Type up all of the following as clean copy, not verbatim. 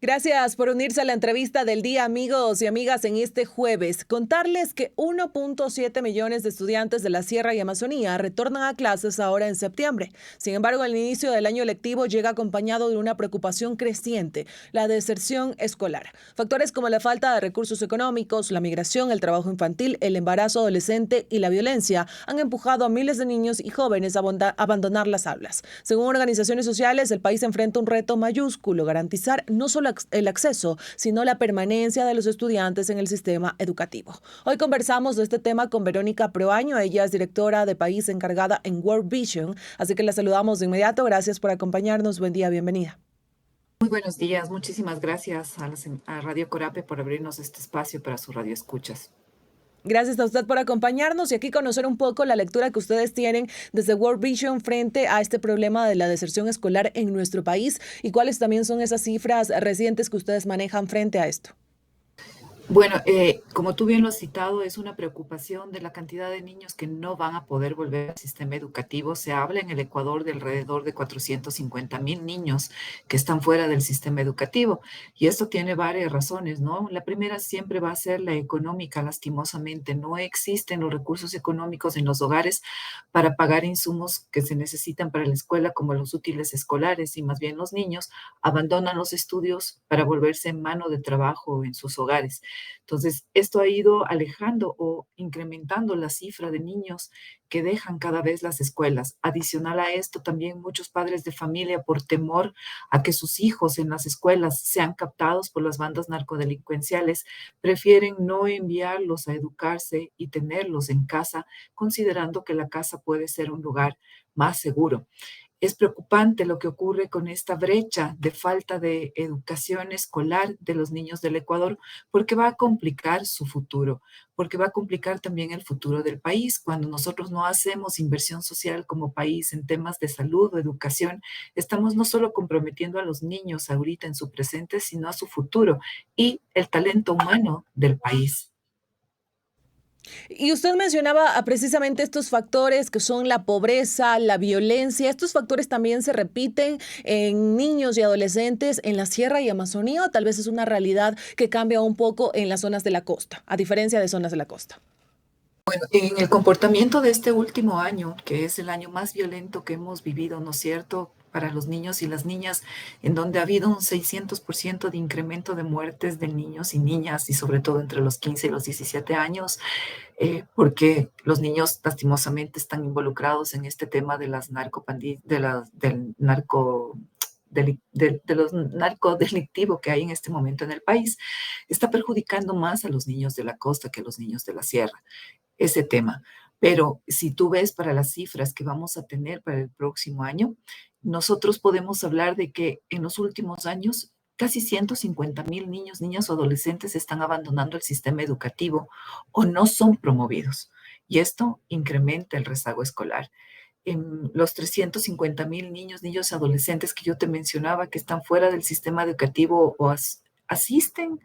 Gracias por unirse a la entrevista del día, amigos y amigas, en este jueves. Contarles que 1.7 millones de estudiantes de la Sierra y Amazonía retornan a clases ahora en septiembre. Sin embargo, el inicio del año lectivo llega acompañado de una preocupación creciente, la deserción escolar. Factores como la falta de recursos económicos, la migración, el trabajo infantil, el embarazo adolescente y la violencia han empujado a miles de niños y jóvenes a abandonar las aulas. Según organizaciones sociales, el país enfrenta un reto mayúsculo: garantizar no solo el acceso, sino la permanencia de los estudiantes en el sistema educativo. Hoy conversamos de este tema con Verónica Proaño. Ella es directora de país encargada en World Vision, así que la saludamos de inmediato. Gracias por acompañarnos. Buen día, bienvenida. Muy buenos días, muchísimas gracias a Radio Corape por abrirnos este espacio para su radio escuchas. Gracias a usted por acompañarnos y aquí conocer un poco la lectura que ustedes tienen desde World Vision frente a este problema de la deserción escolar en nuestro país y cuáles también son esas cifras recientes que ustedes manejan frente a esto. Bueno, como tú bien lo has citado, es una preocupación de la cantidad de niños que no van a poder volver al sistema educativo. Se habla en el Ecuador de alrededor de 450,000 niños que están fuera del sistema educativo. Y esto tiene varias razones, ¿no? La primera siempre va a ser la económica, lastimosamente. No existen los recursos económicos en los hogares para pagar insumos que se necesitan para la escuela, como los útiles escolares, y más bien los niños abandonan los estudios para volverse mano de trabajo en sus hogares. Entonces, esto ha ido alejando o incrementando la cifra de niños que dejan cada vez las escuelas. Adicional a esto, también muchos padres de familia, por temor a que sus hijos en las escuelas sean captados por las bandas narcodelincuenciales, prefieren no enviarlos a educarse y tenerlos en casa, considerando que la casa puede ser un lugar más seguro. Es preocupante lo que ocurre con esta brecha de falta de educación escolar de los niños del Ecuador, porque va a complicar su futuro, porque va a complicar también el futuro del país. Cuando nosotros no hacemos inversión social como país en temas de salud o educación, estamos no solo comprometiendo a los niños ahorita en su presente, sino a su futuro y el talento humano del país. Y usted mencionaba precisamente estos factores que son la pobreza, la violencia. ¿Estos factores también se repiten en niños y adolescentes en la Sierra y Amazonía o tal vez es una realidad que cambia un poco en las zonas de la costa, a diferencia de zonas de la costa? En el comportamiento de este último año, que es el año más violento que hemos vivido, ¿no es cierto?, para los niños y las niñas, en donde ha habido un 600% de incremento de muertes de niños y niñas, y sobre todo entre los 15 y los 17 años, porque los niños lastimosamente están involucrados en este tema de las del narco de los narcodelictivo que hay en este momento en el país, está perjudicando más a los niños de la costa que a los niños de la sierra ese tema. Pero si tú ves para las cifras que vamos a tener para el próximo año, nosotros podemos hablar de que en los últimos años casi 150,000 niños, niñas o adolescentes están abandonando el sistema educativo o no son promovidos. Y esto incrementa el rezago escolar. En los 350,000 niños, niños y adolescentes que yo te mencionaba que están fuera del sistema educativo o asisten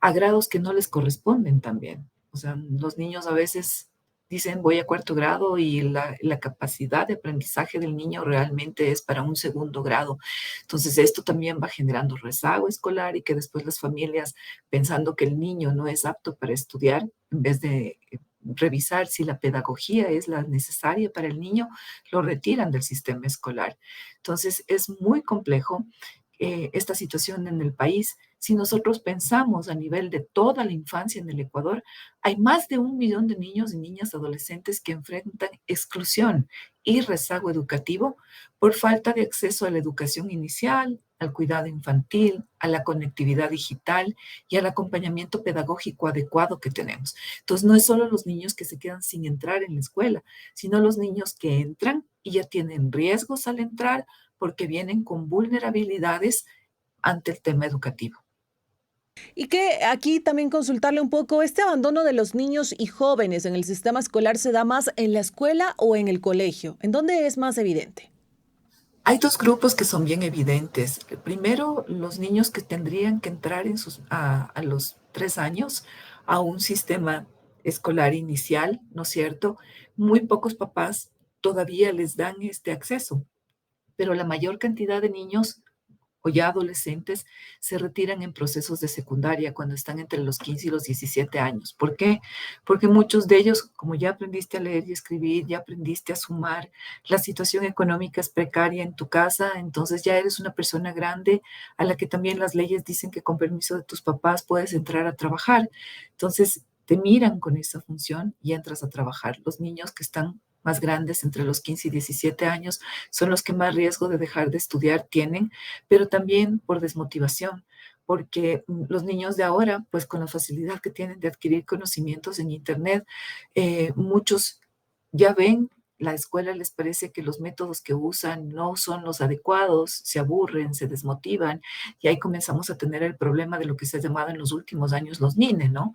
a grados que no les corresponden también. O sea, los niños a veces dicen voy a cuarto grado y la capacidad de aprendizaje del niño realmente es para un segundo grado. Entonces, esto también va generando rezago escolar y que después las familias, pensando que el niño no es apto para estudiar, en vez de revisar si la pedagogía es la necesaria para el niño, lo retiran del sistema escolar. Entonces, es muy complejo esta situación en el país. Si nosotros pensamos a nivel de toda la infancia en el Ecuador, hay más de 1 millón de niños y niñas adolescentes que enfrentan exclusión y rezago educativo por falta de acceso a la educación inicial, al cuidado infantil, a la conectividad digital y al acompañamiento pedagógico adecuado que tenemos. Entonces, no es solo los niños que se quedan sin entrar en la escuela, sino los niños que entran y ya tienen riesgos al entrar porque vienen con vulnerabilidades ante el tema educativo. Y que aquí también consultarle un poco, ¿este abandono de los niños y jóvenes en el sistema escolar se da más en la escuela o en el colegio? ¿En dónde es más evidente? Hay dos grupos que son bien evidentes. Primero, los niños que tendrían que entrar a los 3 años a un sistema escolar inicial, ¿no es cierto? Muy pocos papás todavía les dan este acceso, pero la mayor cantidad de niños o ya adolescentes se retiran en procesos de secundaria cuando están entre los 15 y los 17 años. ¿Por qué? Porque muchos de ellos, como ya aprendiste a leer y escribir, ya aprendiste a sumar, la situación económica es precaria en tu casa, entonces ya eres una persona grande a la que también las leyes dicen que con permiso de tus papás puedes entrar a trabajar. Entonces te miran con esa función y entras a trabajar. Los niños que están más grandes, entre los 15 y 17 años, son los que más riesgo de dejar de estudiar tienen, pero también por desmotivación, porque los niños de ahora, pues con la facilidad que tienen de adquirir conocimientos en Internet, muchos ya ven, la escuela les parece que los métodos que usan no son los adecuados, se aburren, se desmotivan, y ahí comenzamos a tener el problema de lo que se ha llamado en los últimos años los NINE, ¿no?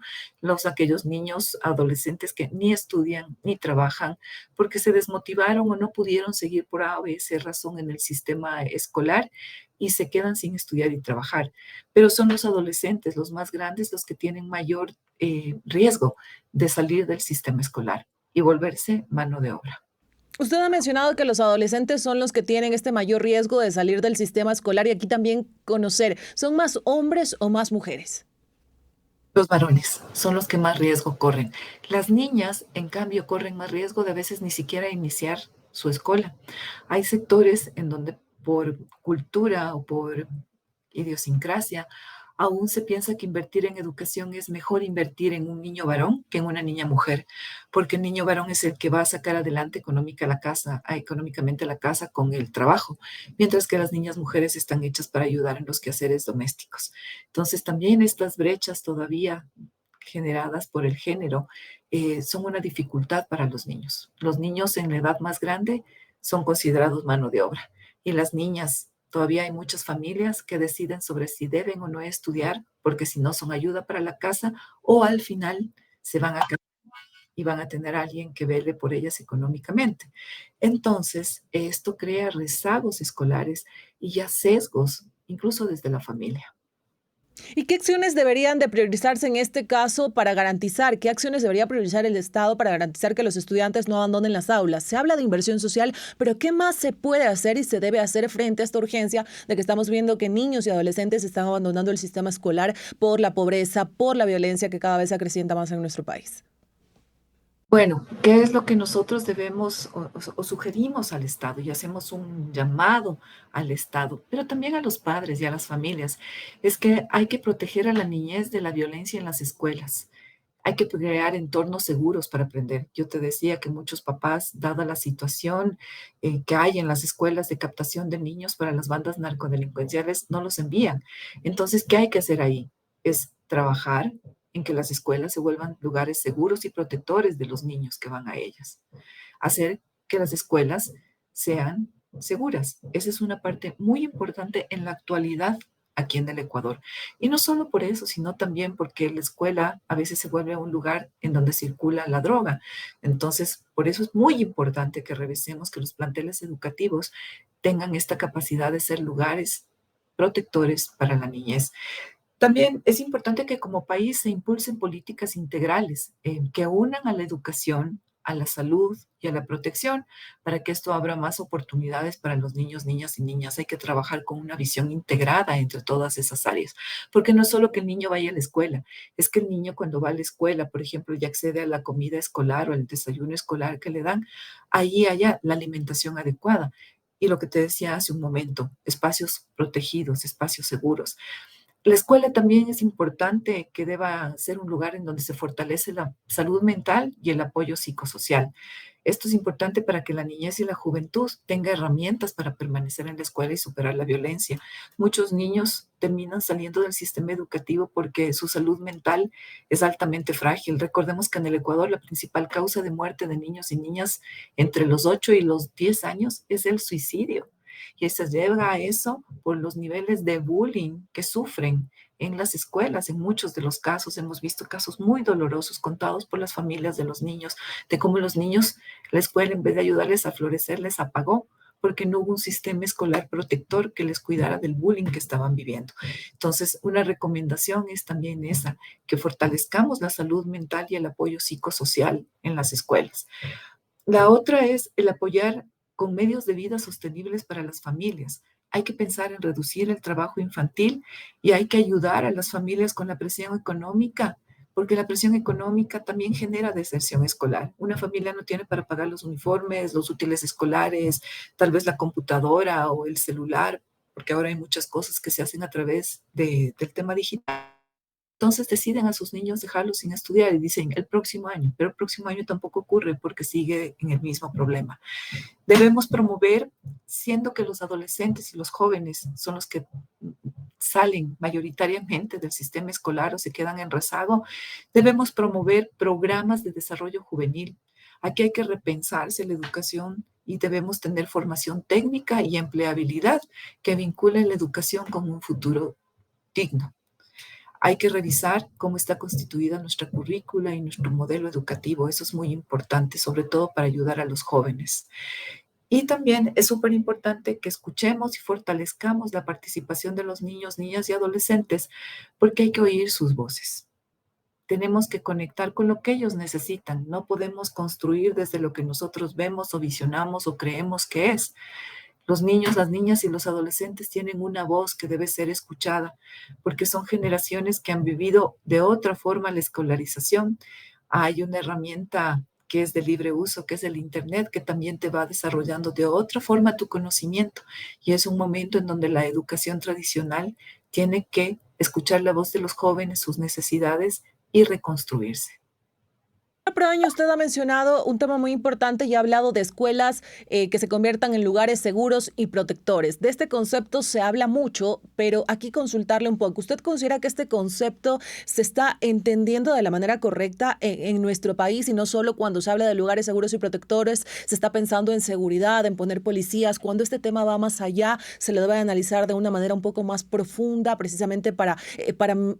Aquellos niños, adolescentes que ni estudian ni trabajan porque se desmotivaron o no pudieron seguir por A o B, C razón en el sistema escolar y se quedan sin estudiar y trabajar. Pero son los adolescentes, los más grandes, los que tienen mayor riesgo de salir del sistema escolar y volverse mano de obra. Usted ha mencionado que los adolescentes son los que tienen este mayor riesgo de salir del sistema escolar y aquí también conocer, ¿son más hombres o más mujeres? Los varones son los que más riesgo corren. Las niñas, en cambio, corren más riesgo de a veces ni siquiera iniciar su escuela. Hay sectores en donde por cultura o por idiosincrasia, aún se piensa que invertir en educación es mejor invertir en un niño varón que en una niña mujer, porque el niño varón es el que va a sacar adelante económicamente la casa con el trabajo, mientras que las niñas mujeres están hechas para ayudar en los quehaceres domésticos. Entonces, también estas brechas todavía generadas por el género son una dificultad para los niños. Los niños en la edad más grande son considerados mano de obra y las niñas, todavía hay muchas familias que deciden sobre si deben o no estudiar, porque si no son ayuda para la casa o al final se van a casar y van a tener a alguien que vele por ellas económicamente. Entonces, esto crea rezagos escolares y ya sesgos, incluso desde la familia. ¿Y qué acciones deberían de priorizarse en este caso para garantizar, qué acciones debería priorizar el Estado para garantizar que los estudiantes no abandonen las aulas? Se habla de inversión social, pero ¿qué más se puede hacer y se debe hacer frente a esta urgencia de que estamos viendo que niños y adolescentes están abandonando el sistema escolar por la pobreza, por la violencia que cada vez se acrecienta más en nuestro país? Bueno, ¿qué es lo que nosotros debemos o sugerimos al Estado? Y hacemos un llamado al Estado, pero también a los padres y a las familias. Es que hay que proteger a la niñez de la violencia en las escuelas. Hay que crear entornos seguros para aprender. Yo te decía que muchos papás, dada la situación que hay en las escuelas de captación de niños para las bandas narcodelincuenciales, no los envían. Entonces, ¿qué hay que hacer ahí? Es trabajar en que las escuelas se vuelvan lugares seguros y protectores de los niños que van a ellas. Hacer que las escuelas sean seguras. Esa es una parte muy importante en la actualidad aquí en el Ecuador. Y no solo por eso, sino también porque la escuela a veces se vuelve un lugar en donde circula la droga. Entonces, por eso es muy importante que revisemos que los planteles educativos tengan esta capacidad de ser lugares protectores para la niñez. También es importante que como país se impulsen políticas integrales que unan a la educación, a la salud y a la protección para que esto abra más oportunidades para los niños, niñas y niñas. Hay que trabajar con una visión integrada entre todas esas áreas, porque no es solo que el niño vaya a la escuela, es que el niño cuando va a la escuela, por ejemplo, ya accede a la comida escolar o al desayuno escolar que le dan, ahí haya la alimentación adecuada. Y lo que te decía hace un momento, espacios protegidos, espacios seguros. La escuela también es importante que deba ser un lugar en donde se fortalece la salud mental y el apoyo psicosocial. Esto es importante para que la niñez y la juventud tenga herramientas para permanecer en la escuela y superar la violencia. Muchos niños terminan saliendo del sistema educativo porque su salud mental es altamente frágil. Recordemos que en el Ecuador la principal causa de muerte de niños y niñas entre los 8 y los 10 años es el suicidio. Y se llega a eso por los niveles de bullying que sufren en las escuelas. En muchos de los casos hemos visto casos muy dolorosos contados por las familias de los niños, de cómo los niños, la escuela en vez de ayudarles a florecer, les apagó porque no hubo un sistema escolar protector que les cuidara del bullying que estaban viviendo. Entonces, una recomendación es también esa, que fortalezcamos la salud mental y el apoyo psicosocial en las escuelas. La otra es el apoyar con medios de vida sostenibles para las familias. hay que pensar en reducir el trabajo infantil y hay que ayudar a las familias con la presión económica, porque la presión económica también genera deserción escolar. Una familia no tiene para pagar los uniformes, los útiles escolares, tal vez la computadora o el celular, porque ahora hay muchas cosas que se hacen a través del tema digital. Entonces deciden a sus niños dejarlos sin estudiar y dicen el próximo año, pero el próximo año tampoco ocurre porque sigue en el mismo problema. Debemos promover, siendo que los adolescentes y los jóvenes son los que salen mayoritariamente del sistema escolar o se quedan en rezago, debemos promover programas de desarrollo juvenil. Aquí hay que repensarse la educación y debemos tener formación técnica y empleabilidad que vincule la educación con un futuro digno. Hay que revisar cómo está constituida nuestra currícula y nuestro modelo educativo. Eso es muy importante, sobre todo para ayudar a los jóvenes. Y también es súper importante que escuchemos y fortalezcamos la participación de los niños, niñas y adolescentes, porque hay que oír sus voces. Tenemos que conectar con lo que ellos necesitan. No podemos construir desde lo que nosotros vemos o visionamos o creemos que es. Los niños, las niñas y los adolescentes tienen una voz que debe ser escuchada, porque son generaciones que han vivido de otra forma la escolarización. Hay una herramienta que es de libre uso, que es el Internet, que también te va desarrollando de otra forma tu conocimiento. Y es un momento en donde la educación tradicional tiene que escuchar la voz de los jóvenes, sus necesidades y reconstruirse. Proaño, usted ha mencionado un tema muy importante y ha hablado de escuelas que se conviertan en lugares seguros y protectores. De este concepto se habla mucho, pero aquí consultarle un poco. ¿Usted considera que este concepto se está entendiendo de la manera correcta en nuestro país y no solo cuando se habla de lugares seguros y protectores, se está pensando en seguridad, en poner policías? Cuando este tema va más allá, se le debe analizar de una manera un poco más profunda, precisamente para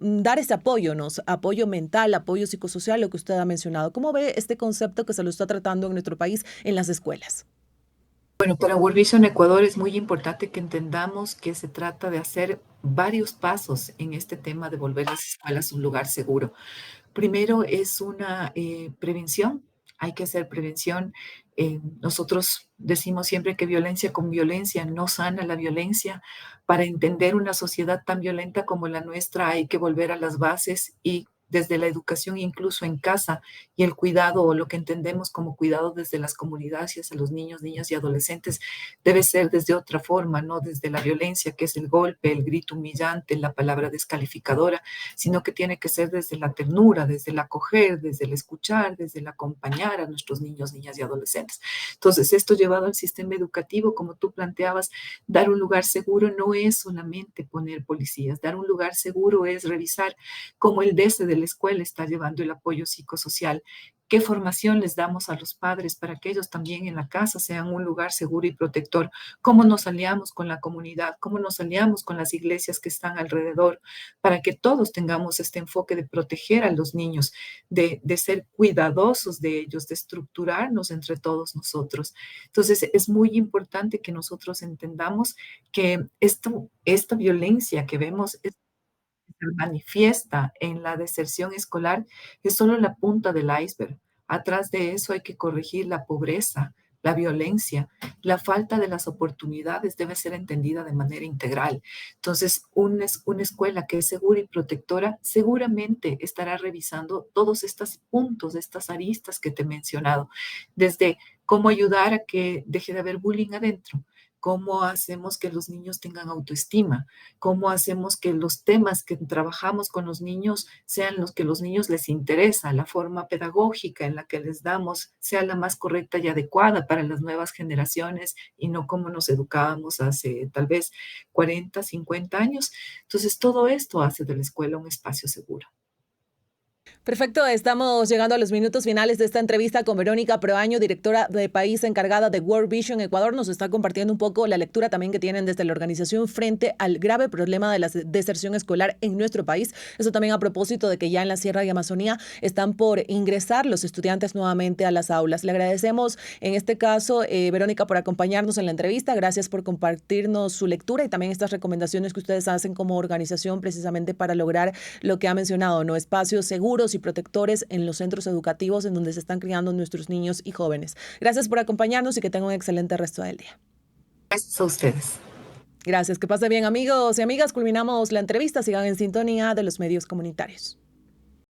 dar ese apoyo, ¿no? Apoyo mental, apoyo psicosocial, lo que usted ha mencionado. ¿Cómo ve este concepto que se lo está tratando en nuestro país en las escuelas? Bueno, para World Vision Ecuador es muy importante que entendamos que se trata de hacer varios pasos en este tema de volver las escuelas un lugar seguro. Primero es una prevención, hay que hacer prevención. Nosotros decimos siempre que violencia con violencia no sana la violencia. Para entender una sociedad tan violenta como la nuestra hay que volver a las bases y desde la educación, incluso en casa, y el cuidado o lo que entendemos como cuidado desde las comunidades hacia los niños, niñas y adolescentes, debe ser desde otra forma, no desde la violencia, que es el golpe, el grito humillante, la palabra descalificadora, sino que tiene que ser desde la ternura, desde el acoger, desde el escuchar, desde el acompañar a nuestros niños, niñas y adolescentes. Entonces, esto llevado al sistema educativo, como tú planteabas, dar un lugar seguro no es solamente poner policías, dar un lugar seguro es revisar cómo el DESE de la escuela está llevando el apoyo psicosocial, qué formación les damos a los padres para que ellos también en la casa sean un lugar seguro y protector, cómo nos aliamos con la comunidad, cómo nos aliamos con las iglesias que están alrededor, para que todos tengamos este enfoque de proteger a los niños, de ser cuidadosos de ellos, de estructurarnos entre todos nosotros. Entonces, es muy importante que nosotros entendamos que esta violencia que vemos se manifiesta en la deserción escolar es solo la punta del iceberg. Atrás de eso hay que corregir la pobreza, la violencia, la falta de las oportunidades debe ser entendida de manera integral. Entonces, una escuela que es segura y protectora seguramente estará revisando todos estos puntos, estas aristas que te he mencionado, desde cómo ayudar a que deje de haber bullying adentro, cómo hacemos que los niños tengan autoestima, cómo hacemos que los temas que trabajamos con los niños sean los que a los niños les interesa, la forma pedagógica en la que les damos sea la más correcta y adecuada para las nuevas generaciones y no como nos educábamos hace tal vez 40, 50 años. Entonces, todo esto hace de la escuela un espacio seguro. Perfecto, estamos llegando a los minutos finales de esta entrevista con Verónica Proaño, directora de país encargada de World Vision Ecuador. Nos está compartiendo un poco la lectura también que tienen desde la organización frente al grave problema de la deserción escolar en nuestro país. Eso también a propósito de que ya en la Sierra y Amazonía están por ingresar los estudiantes nuevamente a las aulas. Le agradecemos en este caso, Verónica, por acompañarnos en la entrevista. Gracias por compartirnos su lectura y también estas recomendaciones que ustedes hacen como organización precisamente para lograr lo que ha mencionado, ¿no? Espacios seguros y protectores en los centros educativos en donde se están criando nuestros niños y jóvenes. Gracias por acompañarnos y que tengan un excelente resto del día. Gracias a ustedes. Gracias, que pase bien amigos y amigas. Culminamos la entrevista. Sigan en sintonía de los medios comunitarios.